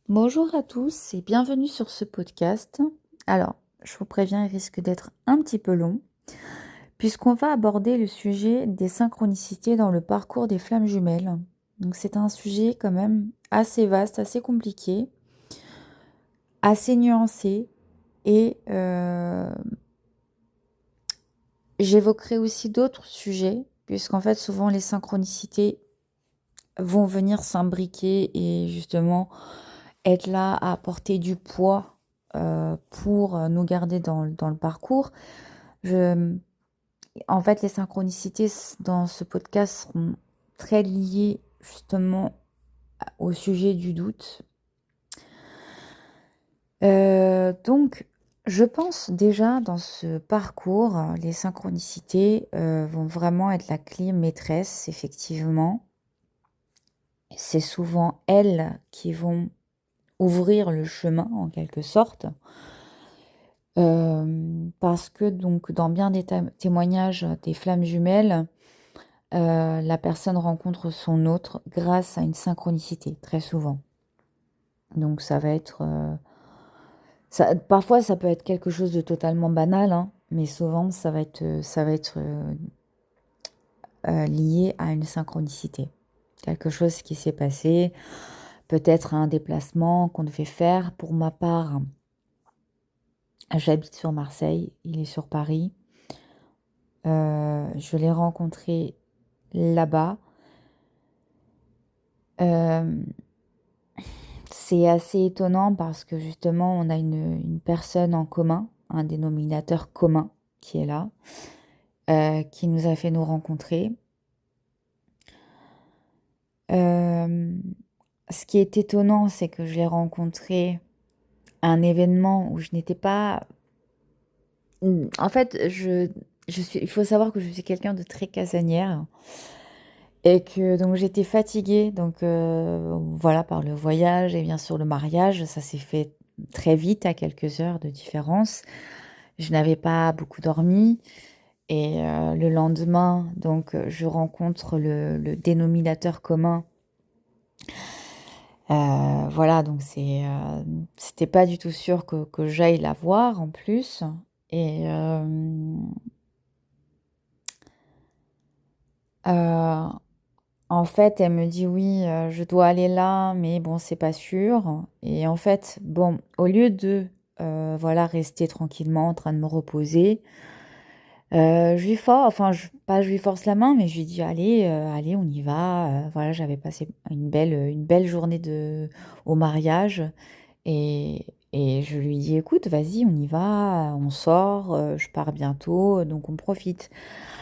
Bonjour à tous et bienvenue sur ce podcast. Alors, je vous préviens, il risque d'être un petit peu long, puisqu'on va aborder le sujet des synchronicités dans le parcours des flammes jumelles. Donc, c'est un sujet quand même assez vaste, assez compliqué, assez nuancé, et j'évoquerai aussi d'autres sujets, puisqu'en fait, souvent les synchronicités vont venir s'imbriquer et justement être là à apporter du poids pour nous garder dans le parcours. Je, En fait, les synchronicités dans ce podcast seront très liées justement au sujet du doute. Donc, je pense déjà dans ce parcours, les synchronicités vont vraiment être la clé maîtresse, effectivement. C'est souvent elles qui vont ouvrir le chemin en quelque sorte. Parce que donc dans bien des témoignages des flammes jumelles, la personne rencontre son autre grâce à une synchronicité, très souvent. Donc ça va être, parfois ça peut être quelque chose de totalement banal, hein, mais souvent ça va être lié à une synchronicité. Quelque chose qui s'est passé, peut-être un déplacement qu'on devait faire. Pour ma part, j'habite sur Marseille, il est sur Paris. Je l'ai rencontré là-bas. Euh, c'est assez étonnant parce que justement, on a une personne en commun, un dénominateur commun qui est là, qui nous a fait nous rencontrer. Euh, Ce qui est étonnant, c'est que je l'ai rencontré à un événement où je n'étais pas... En fait, il faut savoir que je suis quelqu'un de très casanière. Et que donc j'étais fatiguée, donc voilà, par le voyage et bien sûr le mariage, ça s'est fait très vite à quelques heures de différence. Je n'avais pas beaucoup dormi et le lendemain, donc je rencontre le dénominateur commun. Voilà, donc c'était pas du tout sûr que j'aille la voir en plus. Et euh, En fait, elle me dit oui, je dois aller là, mais bon, c'est pas sûr. Et en fait, bon, au lieu de voilà, rester tranquillement en train de me reposer, je lui force, enfin, pas je lui force la main, mais je lui dis allez, allez, on y va. Voilà, j'avais passé une belle journée au mariage et je lui dis écoute, vas-y, on y va, on sort, je pars bientôt, donc on profite.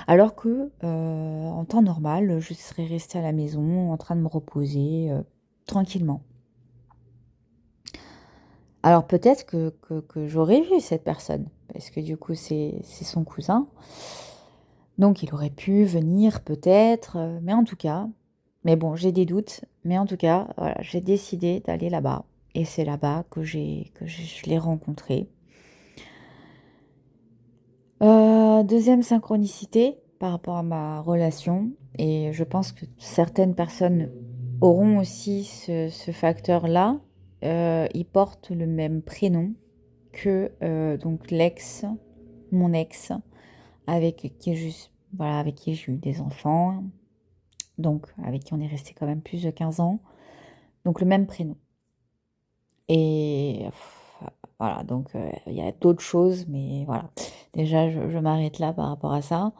Alors que, en temps normal, je serais restée à la maison en train de me reposer, tranquillement. Alors peut-être que j'aurais vu cette personne, parce que du coup c'est son cousin. Donc il aurait pu venir peut-être, mais en tout cas, mais bon, j'ai des doutes, mais en tout cas, voilà, j'ai décidé d'aller là-bas. Et c'est là-bas je l'ai rencontré. Deuxième synchronicité par rapport à ma relation, et je pense que certaines personnes auront aussi ce facteur-là. Ils portent le même prénom que donc mon ex, voilà, avec qui j'ai eu des enfants, donc avec qui on est resté quand même plus de 15 ans, donc le même prénom. Et voilà, donc il y a d'autres choses, mais voilà. Déjà, je m'arrête là par rapport à ça.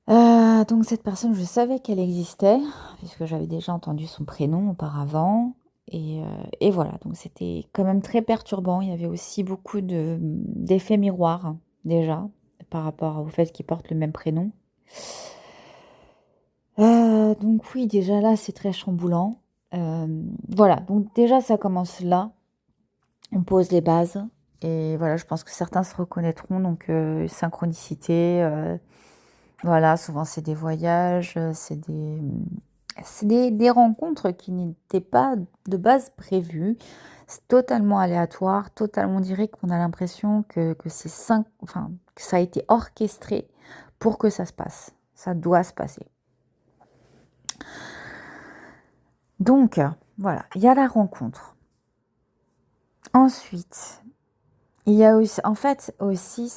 Donc cette personne, je savais qu'elle existait, puisque j'avais déjà entendu son prénom auparavant. Et voilà, donc c'était quand même très perturbant. Il y avait aussi beaucoup d'effets miroirs, déjà, par rapport au fait qu'ils portent le même prénom. Donc oui, déjà là, c'est très chamboulant. Voilà, donc déjà, ça commence là. On pose les bases. Et voilà, je pense que certains se reconnaîtront. Donc synchronicité, voilà, souvent c'est des voyages, c'est des rencontres qui n'étaient pas de base prévues. C'est totalement aléatoire, totalement, on dirait qu'on a l'impression que enfin, que ça a été orchestré pour que ça se passe. Ça doit se passer. Donc, voilà, il y a la rencontre. Ensuite, il y a aussi, en fait, aussi,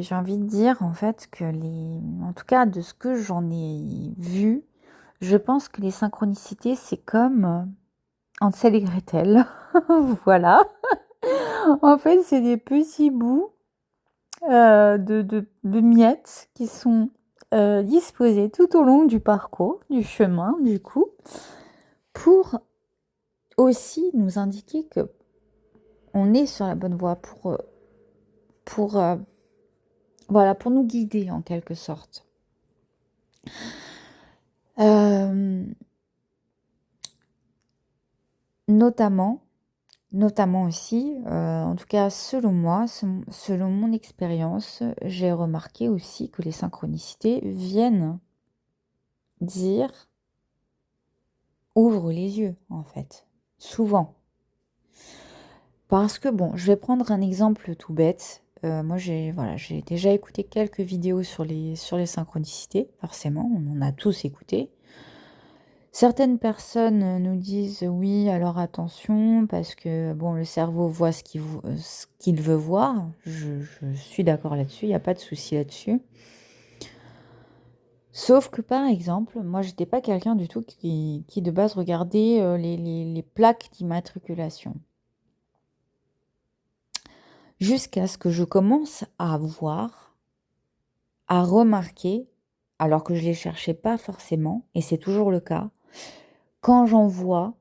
j'ai envie de dire, en fait, en tout cas, de ce que j'en ai vu, je pense que les synchronicités, c'est comme Hansel et Gretel. Voilà. En fait, c'est des petits bouts de miettes qui sont disposés tout au long du parcours, du chemin, du coup, pour aussi nous indiquer que on est sur la bonne voie, pour, voilà, pour nous guider en quelque sorte. Euh, notamment, notamment aussi, en tout cas selon moi, selon mon expérience, j'ai remarqué aussi que les synchronicités viennent dire ouvre les yeux en fait, souvent. Parce que bon, je vais prendre un exemple tout bête. Moi, j'ai déjà écouté quelques vidéos sur les synchronicités, forcément, on en a tous écouté. Certaines personnes nous disent oui, alors attention, parce que bon, le cerveau voit ce qu'il veut voir. Je suis d'accord là-dessus, il n'y a pas de souci là-dessus. Sauf que par exemple, moi, j'étais pas quelqu'un du tout qui de base regardait les plaques d'immatriculation. Jusqu'à ce que je commence à voir, à remarquer, alors que je les cherchais pas forcément, et c'est toujours le cas, quand j'en vois,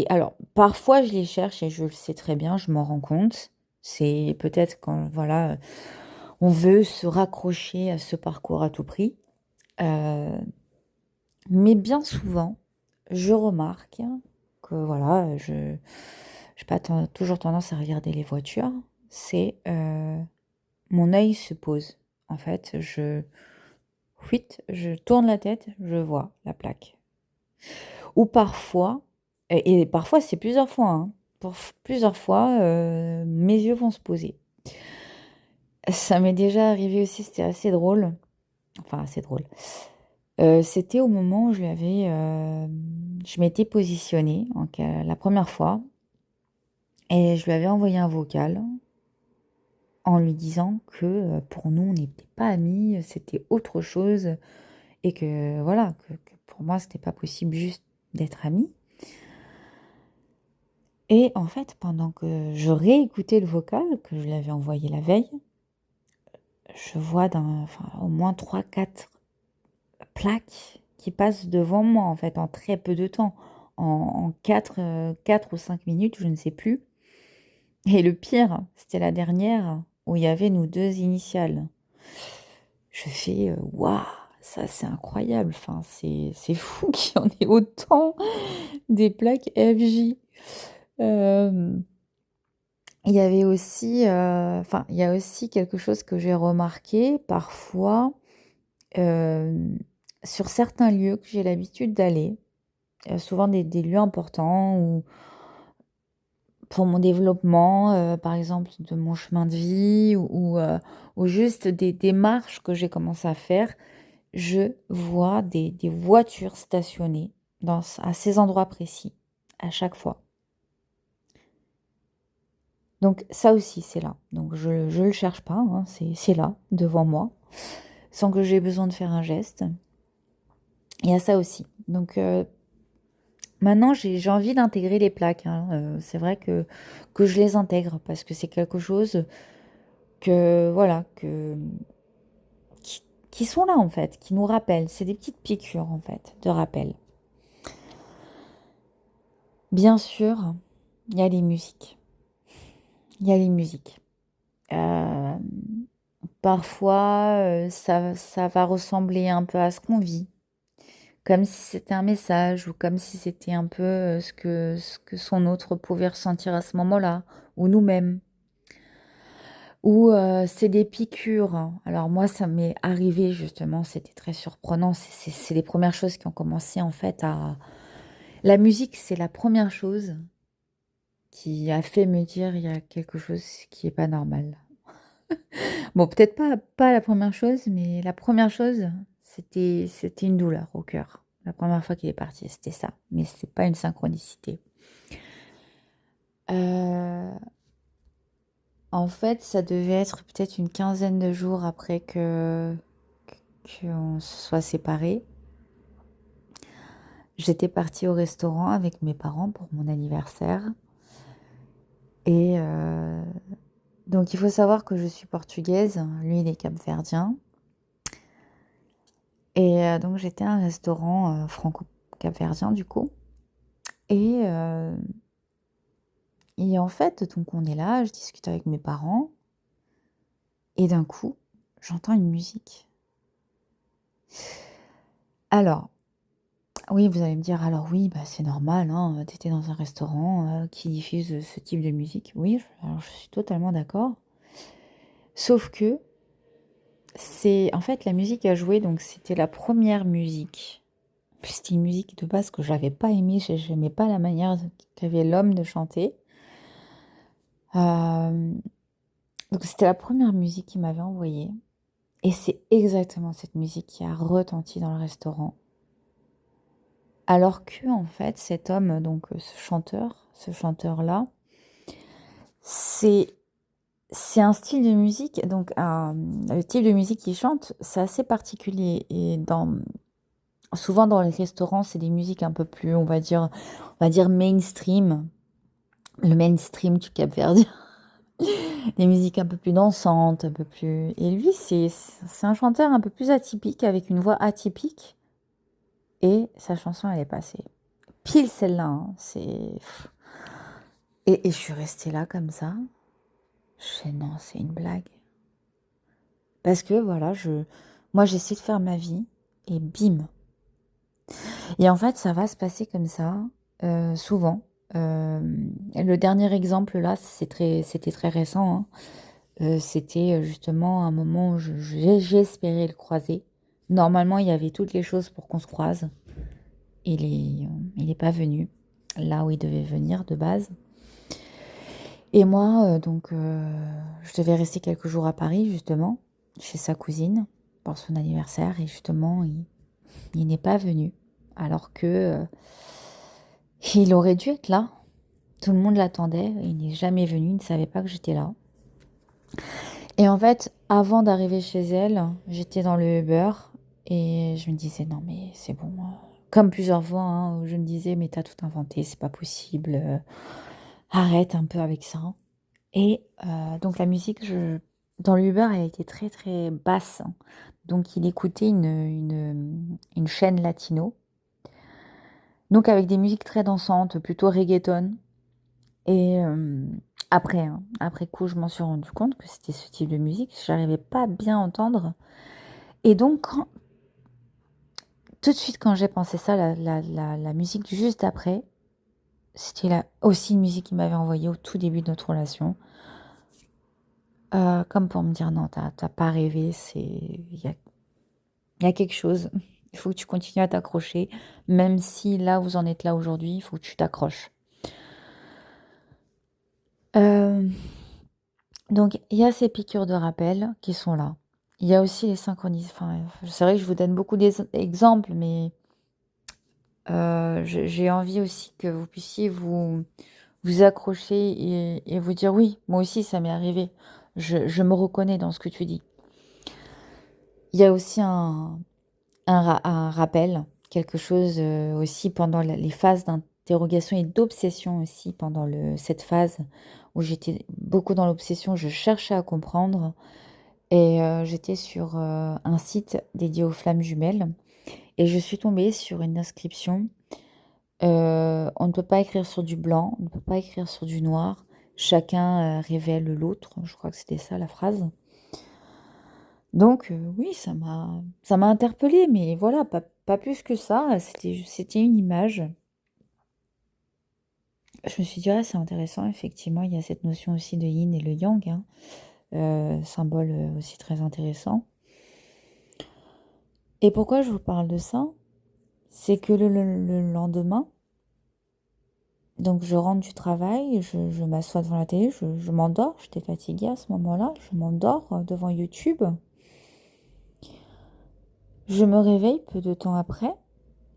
alors, parfois je les cherche et je le sais très bien, je m'en rends compte. C'est peut-être quand, voilà, on veut se raccrocher à ce parcours à tout prix. Euh, mais bien souvent, je remarque que, voilà, je n'ai pas toujours tendance à regarder les voitures. C'est mon œil se pose. En fait, fuite, je tourne la tête, je vois la plaque. Ou parfois, et parfois c'est plusieurs fois, hein, pour plusieurs fois, mes yeux vont se poser. Ça m'est déjà arrivé aussi, c'était assez drôle. Enfin, assez drôle. C'était au moment où je m'étais positionnée la première fois et je lui avais envoyé un vocal en lui disant que pour nous, on n'était pas amis, c'était autre chose et que voilà, que pour moi, c'était pas possible juste d'être amis. Et en fait, pendant que je réécoutais le vocal que je lui avais envoyé la veille, je vois enfin, au moins trois, quatre plaques qui passent devant moi, en fait, en très peu de temps. En 4 ou 5 minutes, je ne sais plus. Et le pire, c'était la dernière où il y avait nos deux initiales. Je fais waouh, ça c'est incroyable. Enfin, c'est fou qu'il y en ait autant des plaques FJ. Euh, il y avait aussi, enfin, il y a aussi quelque chose que j'ai remarqué parfois euh, sur certains lieux que j'ai l'habitude d'aller, souvent des lieux importants ou pour mon développement, par exemple de mon chemin de vie ou juste des démarches que j'ai commencé à faire, je vois des voitures stationnées à ces endroits précis à chaque fois. Donc ça aussi, c'est là. Donc je ne le cherche pas, hein, c'est là, devant moi, sans que j'ai besoin de faire un geste. Il y a ça aussi. Donc maintenant, j'ai envie d'intégrer les plaques, hein. C'est vrai que je les intègre parce que c'est quelque chose que, voilà, qui sont là en fait, qui nous rappellent. C'est des petites piqûres en fait, de rappel. Bien sûr, il y a les musiques. Il y a les musiques. Euh, parfois, ça va ressembler un peu à ce qu'on vit, comme si c'était un message ou comme si c'était un peu ce que son autre pouvait ressentir à ce moment-là, ou nous-mêmes. Ou c'est des piqûres, hein. Alors moi, ça m'est arrivé justement, c'était très surprenant. C'est les premières choses qui ont commencé en fait à... La musique, c'est la première chose qui a fait me dire il y a quelque chose qui est pas normal. Bon, peut-être pas la première chose, mais la première chose, c'était une douleur au cœur. La première fois qu'il est parti, c'était ça. Mais c'est pas une synchronicité. En fait, ça devait être peut-être une quinzaine de jours après que qu'on se soit séparés. J'étais partie au restaurant avec mes parents pour mon anniversaire. Et donc, il faut savoir que je suis portugaise, lui, il est capverdien. Et donc, j'étais à un restaurant franco-capverdien, du coup. Et, euh, et en fait, donc, on est là, je discute avec mes parents. Et d'un coup, j'entends une musique. Alors, oui, vous allez me dire, alors oui, bah, c'est normal, hein, t'étais dans un restaurant qui diffuse ce type de musique. Oui, alors je suis totalement d'accord. Sauf que c'est, en fait, la musique à jouer, donc c'était la première musique. C'était une musique de base que j'avais pas aimée, j'aimais pas la manière qu'avait l'homme de chanter. Euh, donc c'était la première musique qu'il m'avait envoyée. Et c'est exactement cette musique qui a retenti dans le restaurant. Alors que, en fait, cet homme, donc ce chanteur-là, c'est un style de musique, donc le type de musique qu'il chante, c'est assez particulier. Et souvent dans les restaurants, c'est des musiques un peu plus, on va dire mainstream. Le mainstream du Cap-Verdien. Des musiques un peu plus dansantes, un peu plus. Et lui, c'est un chanteur un peu plus atypique, avec une voix atypique. Et sa chanson, elle est passée. Pile celle-là, hein, c'est. Et je suis restée là comme ça. Je fais non, c'est une blague. Parce que voilà, moi j'essaie de faire ma vie et bim. Et en fait, ça va se passer comme ça, souvent. Euh, le dernier exemple là, c'était très récent, hein. C'était justement un moment où j'espérais le croiser. Normalement, il y avait toutes les choses pour qu'on se croise. Il est pas venu là où il devait venir de base. Et moi, donc, je devais rester quelques jours à Paris, justement, chez sa cousine, pour son anniversaire. Et justement, il n'est pas venu. Alors que il aurait dû être là. Tout le monde l'attendait. Il n'est jamais venu. Il ne savait pas que j'étais là. Et en fait, avant d'arriver chez elle, j'étais dans le Uber. Et je me disais, non, mais c'est bon. Comme plusieurs fois, hein, où je me disais, mais t'as tout inventé, c'est pas possible. Arrête un peu avec ça. Et donc la musique, dans le Uber, elle était très très basse, hein. Donc il écoutait une chaîne latino. Donc avec des musiques très dansantes, plutôt reggaeton. Et après, hein, après coup, je m'en suis rendu compte que c'était ce type de musique. J'arrivais pas à bien entendre. Et donc, tout de suite, quand j'ai pensé ça, la musique juste après, c'était aussi une musique qu'il m'avait envoyée au tout début de notre relation. Comme pour me dire, non, t'as pas rêvé, il y a quelque chose. Il faut que tu continues à t'accrocher. Même si là, vous en êtes là aujourd'hui, il faut que tu t'accroches. Euh, donc, il y a ces piqûres de rappel qui sont là. Il y a aussi les synchronisations. Enfin, c'est vrai que je vous donne beaucoup d'exemples, mais j'ai envie aussi que vous puissiez vous accrocher et vous dire oui, moi aussi, ça m'est arrivé. Je me reconnais dans ce que tu dis. Il y a aussi un rappel, quelque chose aussi pendant les phases d'interrogation et d'obsession aussi, pendant cette phase où j'étais beaucoup dans l'obsession, je cherchais à comprendre et j'étais sur un site dédié aux flammes jumelles et je suis tombée sur une inscription. On ne peut pas écrire sur du blanc, on ne peut pas écrire sur du noir, chacun révèle l'autre, je crois que c'était ça la phrase. Donc oui, ça m'a interpellée, mais voilà, pas plus que ça. C'était une image. Je me suis dit, ah, c'est intéressant, effectivement, il y a cette notion aussi de yin et le yang, hein, symbole aussi très intéressant. Et pourquoi je vous parle de ça? C'est que le lendemain, donc je rentre du travail, je m'assois devant la télé, je m'endors, j'étais fatiguée à ce moment-là, je m'endors devant YouTube. Je me réveille peu de temps après,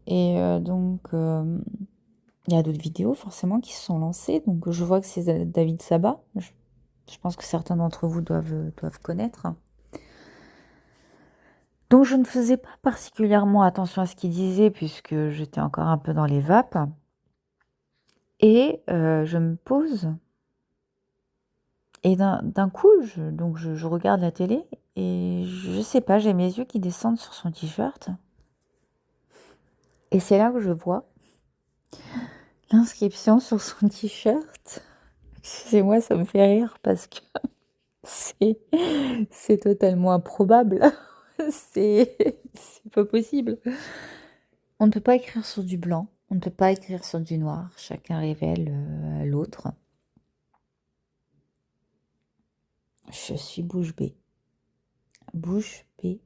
et donc il y a d'autres vidéos forcément qui se sont lancées, donc je vois que c'est David Sabat. Je pense que certains d'entre vous doivent connaître. Donc je ne faisais pas particulièrement attention à ce qu'il disait puisque j'étais encore un peu dans les vapes. Et je me pose et d'un coup, je regarde la télé et je sais pas, j'ai mes yeux qui descendent sur son t-shirt. Et c'est là que je vois l'inscription sur son t-shirt. Excusez-moi, ça me fait rire parce que c'est c'est totalement improbable. C'est pas possible. On ne peut pas écrire sur du blanc, on ne peut pas écrire sur du noir. Chacun révèle l'autre. Je suis bouche bée. Bouche bée.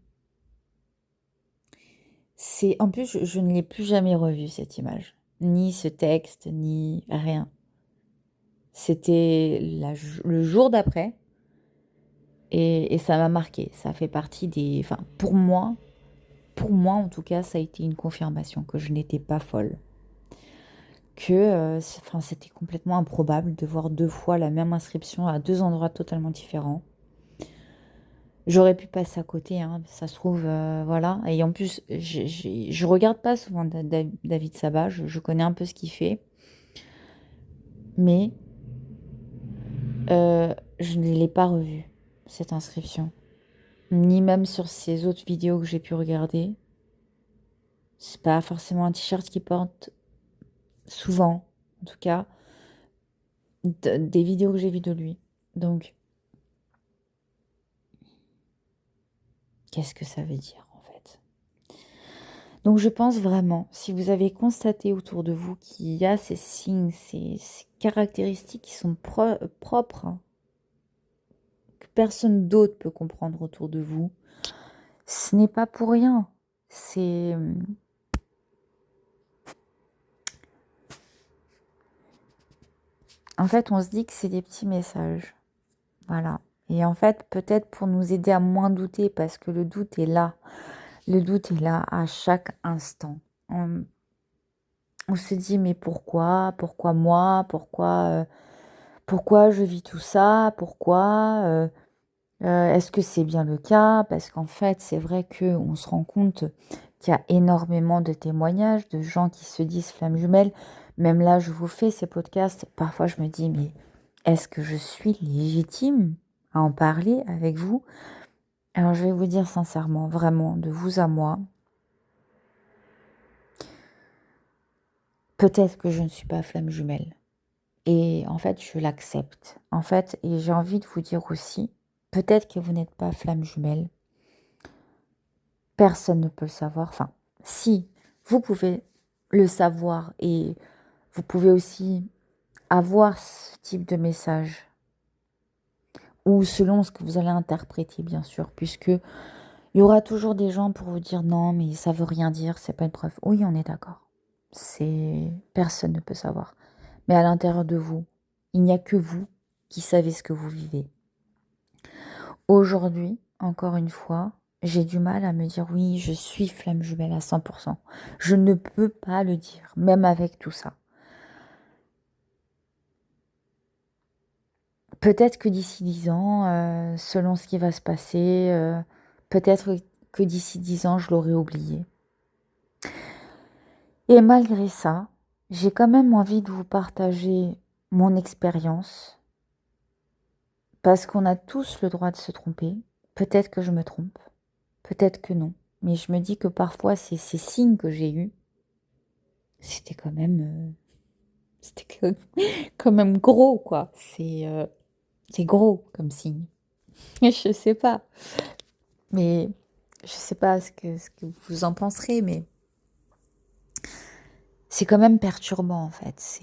En plus, je ne l'ai plus jamais revu cette image, ni ce texte, ni rien. C'était le jour d'après et ça m'a marqué. Ça fait partie des... Enfin, pour moi en tout cas, ça a été une confirmation que je n'étais pas folle. Que enfin, c'était complètement improbable de voir 2 fois la même inscription à 2 endroits totalement différents. J'aurais pu passer à côté, hein, ça se trouve, voilà. Et en plus, je regarde pas souvent David Sabat, je connais un peu ce qu'il fait, mais je ne l'ai pas revu, cette inscription. Ni même sur ces autres vidéos que j'ai pu regarder. C'est pas forcément un t-shirt qu'il porte souvent, en tout cas, des vidéos que j'ai vues de lui. Donc, qu'est-ce que ça veut dire en fait? Donc je pense vraiment, si vous avez constaté autour de vous qu'il y a ces signes, ces caractéristiques qui sont propres, hein, que personne d'autre peut comprendre autour de vous, ce n'est pas pour rien. C'est... En fait, on se dit que c'est des petits messages. Voilà. Et en fait, peut-être pour nous aider à moins douter, parce que le doute est là. Le doute est là à chaque instant. On se dit, mais pourquoi? Pourquoi moi? Pourquoi je vis tout ça? Pourquoi? Est-ce que c'est bien le cas? Parce qu'en fait, c'est vrai qu'on se rend compte qu'il y a énormément de témoignages de gens qui se disent flammes jumelles. Même là, je vous fais ces podcasts. Parfois, je me dis, mais est-ce que je suis légitime à en parler avec vous? Alors, je vais vous dire sincèrement, vraiment, de vous à moi, peut-être que je ne suis pas flamme jumelle. Et en fait, je l'accepte. En fait, et j'ai envie de vous dire aussi, peut-être que vous n'êtes pas flamme jumelle. Personne ne peut le savoir. Enfin, si, vous pouvez le savoir et vous pouvez aussi avoir ce type de message. Ou selon ce que vous allez interpréter, bien sûr, puisque il y aura toujours des gens pour vous dire non, mais ça veut rien dire, c'est pas une preuve. Oui, on est d'accord. Personne ne peut savoir. Mais à l'intérieur de vous, il n'y a que vous qui savez ce que vous vivez. Aujourd'hui, encore une fois, j'ai du mal à me dire oui, je suis flamme jumelle à 100%. Je ne peux pas le dire, même avec tout ça. Peut-être que d'ici 10 ans, selon ce qui va se passer, peut-être que d'ici 10 ans, je l'aurai oublié. Et malgré ça, j'ai quand même envie de vous partager mon expérience, parce qu'on a tous le droit de se tromper. Peut-être que je me trompe, peut-être que non. Mais je me dis que parfois, ces signes que j'ai eus, c'était quand même, quand même gros, quoi. C'est gros comme signe. Je sais pas. Mais je sais pas ce que vous en penserez, mais c'est quand même perturbant en fait.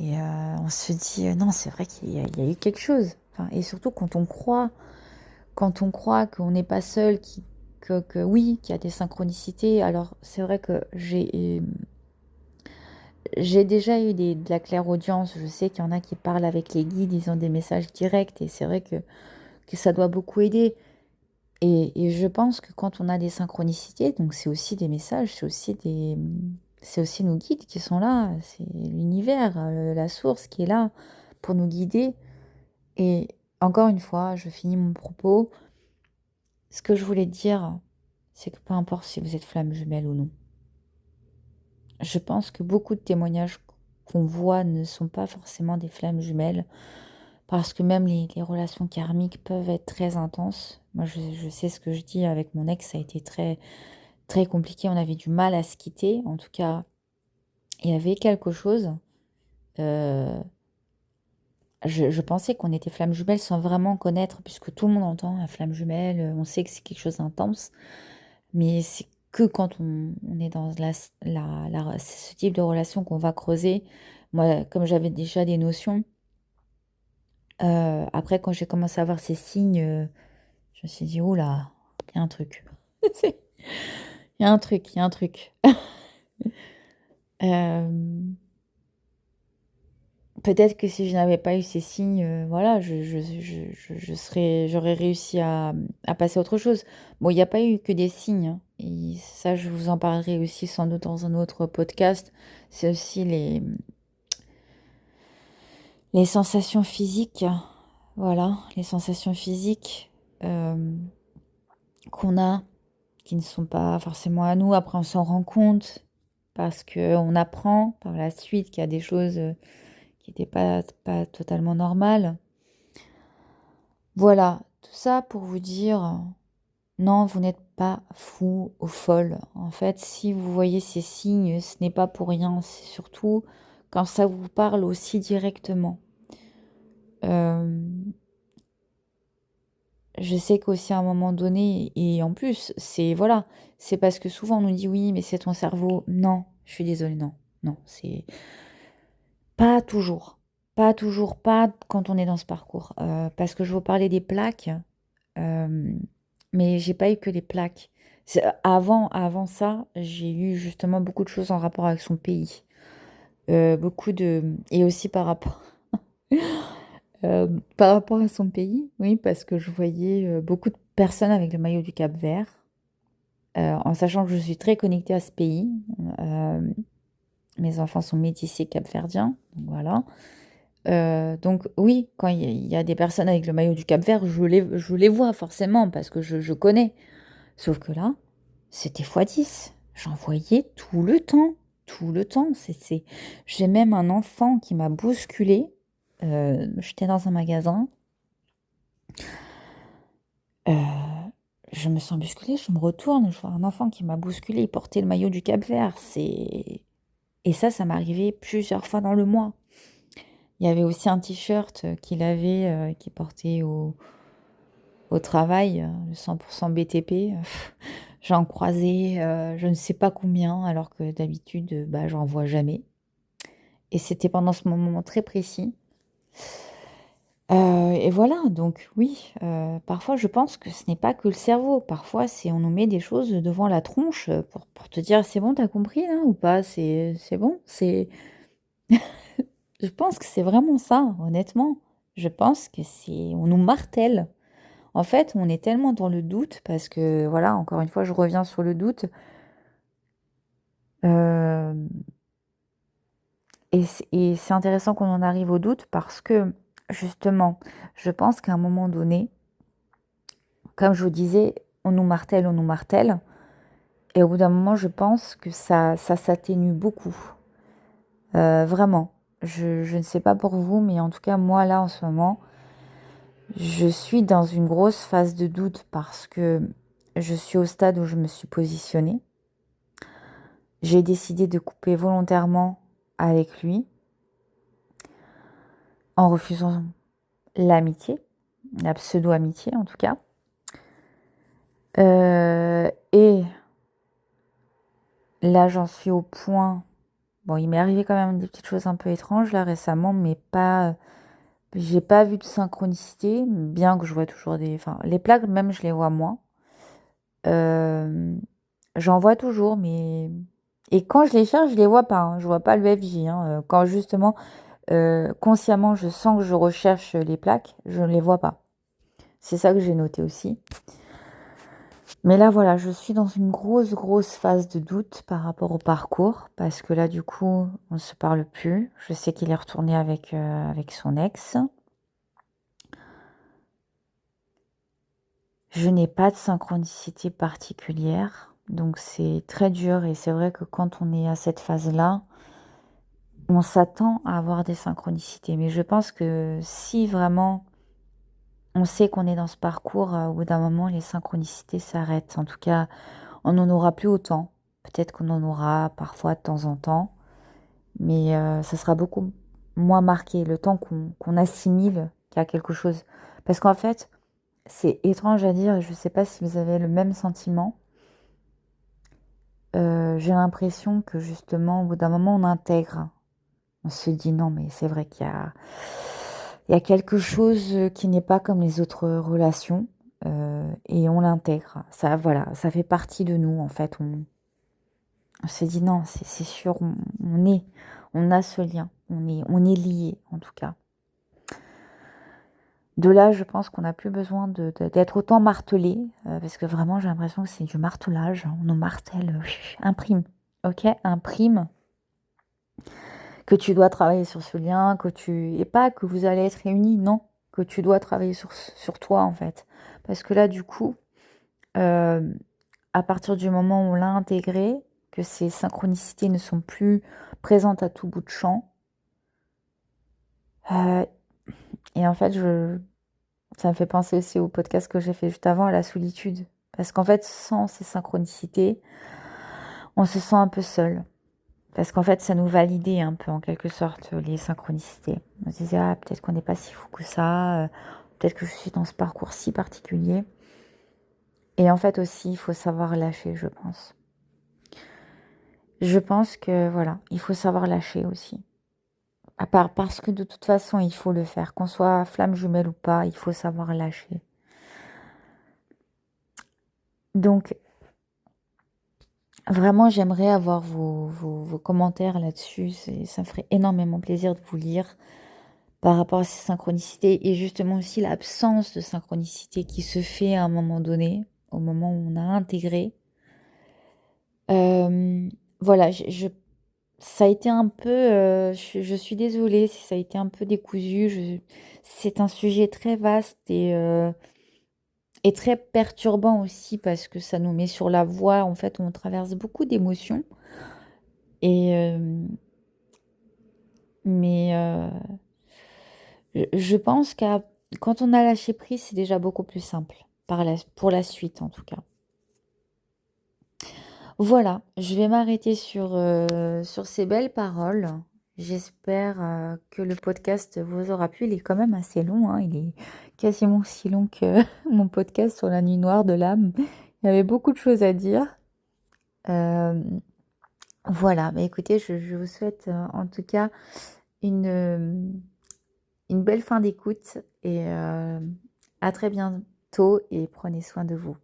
On se dit non, c'est vrai qu'il y a eu quelque chose. Enfin, et surtout quand on croit qu'on n'est pas seul, que oui, qu'il y a des synchronicités. Alors c'est vrai que j'ai déjà eu de la clairaudience. Je sais qu'il y en a qui parlent avec les guides, ils ont des messages directs et c'est vrai que ça doit beaucoup aider. Et je pense que quand on a des synchronicités, donc c'est aussi des messages, c'est aussi nos guides qui sont là, c'est l'univers, la source qui est là pour nous guider. Et encore une fois, je finis mon propos. Ce que je voulais dire, c'est que peu importe si vous êtes flamme jumelle ou non, je pense que beaucoup de témoignages qu'on voit ne sont pas forcément des flammes jumelles, parce que même les relations karmiques peuvent être très intenses. Moi, je sais ce que je dis avec mon ex, ça a été très, très compliqué. On avait du mal à se quitter. En tout cas, il y avait quelque chose. euh, je pensais qu'on était flamme jumelle sans vraiment connaître, puisque tout le monde entend la flamme jumelle, on sait que c'est quelque chose d'intense, mais c'est que quand on est dans ce type de relation qu'on va creuser. Moi, comme j'avais déjà des notions, après, quand j'ai commencé à voir ces signes, je me suis dit, oula, il y a un truc. C'est- Il y a un truc, il y a un truc. Euh, Peut-être que si je n'avais pas eu ces signes, voilà, j'aurais réussi à passer à autre chose. Bon, il n'y a pas eu que des signes, hein, et ça, je vous en parlerai aussi sans doute dans un autre podcast. C'est aussi les sensations physiques, voilà, les sensations physiques euh, qu'on a, qui ne sont pas forcément à nous. Après, on s'en rend compte parce qu'on apprend par la suite qu'il y a des choses qui n'étaient pas totalement normales. Voilà, tout ça pour vous dire, non, vous n'êtes pas fou ou folle. En fait, si vous voyez ces signes, ce n'est pas pour rien. C'est surtout quand ça vous parle aussi directement. Euh, je sais qu'aussi à un moment donné, et en plus, c'est voilà, c'est parce que souvent on nous dit oui, mais c'est ton cerveau. Non, je suis désolée, non, non, c'est pas toujours, pas toujours, pas quand on est dans ce parcours. Parce que je vous parlais des plaques. Euh, mais j'ai pas eu que les plaques. Avant ça, j'ai eu justement beaucoup de choses en rapport avec son pays. Et aussi par rapport à son pays, oui, parce que je voyais beaucoup de personnes avec le maillot du Cap-Vert, en sachant que je suis très connectée à ce pays. Euh, Mes enfants sont métissés capverdiens, donc voilà. Donc oui, quand il y a des personnes avec le maillot du Cap-Vert, je les vois forcément parce que je connais. Sauf que là, c'était x10. J'en voyais tout le temps. Tout le temps. J'ai même un enfant qui m'a bousculé. J'étais dans un magasin. Euh, je me sens bousculée, je me retourne, je vois un enfant qui m'a bousculé, il portait le maillot du Cap-Vert. Et ça m'est arrivé plusieurs fois dans le mois. Il y avait aussi un t-shirt qu'il avait, qu'il portait au travail, le 100% BTP. J'en croisais, je ne sais pas combien, alors que d'habitude, bah, j'en vois jamais. Et c'était pendant ce moment très précis. Et voilà, donc oui, parfois je pense que ce n'est pas que le cerveau. Parfois, c'est on nous met des choses devant la tronche pour te dire c'est bon, t'as compris là ou pas? C'est bon, c'est. Je pense que c'est vraiment ça, honnêtement. Je pense que c'est on nous martèle. En fait, on est tellement dans le doute parce que voilà, encore une fois, je reviens sur le doute. Euh, et c'est intéressant qu'on en arrive au doute parce que justement, je pense qu'à un moment donné, comme je vous disais, on nous martèle, on nous martèle. Et au bout d'un moment, je pense que ça s'atténue beaucoup. Vraiment. Je ne sais pas pour vous, mais en tout cas, moi, là, en ce moment, je suis dans une grosse phase de doute parce que je suis au stade où je me suis positionnée. J'ai décidé de couper volontairement avec lui en refusant l'amitié, la pseudo-amitié en tout cas. Et là, j'en suis au point. Bon, il m'est arrivé quand même des petites choses un peu étranges là récemment, mais pas. J'ai pas vu de synchronicité, bien que je vois toujours des. Enfin, les plaques, même, je les vois moins. Euh, J'en vois toujours, mais. Et quand je les cherche, je les vois pas, hein. Je vois pas le FJ, hein. Quand justement, consciemment, je sens que je recherche les plaques, je ne les vois pas. C'est ça que j'ai noté aussi. Mais là, voilà, je suis dans une grosse, grosse phase de doute par rapport au parcours, parce que là, du coup, on ne se parle plus. Je sais qu'il est retourné avec son ex. Je n'ai pas de synchronicité particulière, donc c'est très dur et c'est vrai que quand on est à cette phase-là, on s'attend à avoir des synchronicités. Mais je pense que si vraiment on sait qu'on est dans ce parcours, au bout d'un moment, les synchronicités s'arrêtent. En tout cas, on n'en aura plus autant. Peut-être qu'on en aura parfois de temps en temps, mais ça sera beaucoup moins marqué, le temps qu'on assimile qu'il y a quelque chose. Parce qu'en fait, c'est étrange à dire et je ne sais pas si vous avez le même sentiment. J'ai l'impression que justement, au bout d'un moment, on intègre. On se dit non, mais c'est vrai qu'il y a quelque chose qui n'est pas comme les autres relations et on l'intègre. Ça, voilà, ça fait partie de nous en fait. On s'est dit non, c'est sûr, on a ce lien, on est liés en tout cas. De là, je pense qu'on n'a plus besoin d'être autant martelé, parce que vraiment, j'ai l'impression que c'est du martelage. On nous martèle, imprime, ok, imprime que tu dois travailler sur ce lien, et pas que vous allez être réunis, non, que tu dois travailler sur toi en fait. Parce que là, du coup, euh, à partir du moment où on l'a intégré, que ces synchronicités ne sont plus présentes à tout bout de champ, euh, et en fait, ça me fait penser aussi au podcast que j'ai fait juste avant, à la solitude. Parce qu'en fait, sans ces synchronicités, on se sent un peu seul. Parce qu'en fait, ça nous validait un peu, en quelque sorte, les synchronicités. On se disait, ah, peut-être qu'on n'est pas si fou que ça, peut-être que je suis dans ce parcours si particulier. Et en fait aussi, il faut savoir lâcher, je pense. Je pense que, voilà, il faut savoir lâcher aussi. À part parce que de toute façon, il faut le faire. Qu'on soit flamme jumelle ou pas, il faut savoir lâcher. Donc, vraiment, j'aimerais avoir vos commentaires là-dessus. Ça me ferait énormément plaisir de vous lire par rapport à ces synchronicités et justement aussi l'absence de synchronicité qui se fait à un moment donné, au moment où on a intégré. Euh, voilà, ça a été un peu, je suis désolée si ça a été un peu décousu. C'est un sujet très vaste et très perturbant aussi parce que ça nous met sur la voie. En fait, on traverse beaucoup d'émotions. Et mais je pense qu'à quand on a lâché prise, c'est déjà beaucoup plus simple pour la suite en tout cas. Voilà, je vais m'arrêter sur ces belles paroles. J'espère que le podcast vous aura plu. Il est quand même assez long, hein. Il est quasiment aussi long que mon podcast sur la nuit noire de l'âme. Il y avait beaucoup de choses à dire. Euh, voilà, mais écoutez, je vous souhaite en tout cas une belle fin d'écoute et à très bientôt et prenez soin de vous.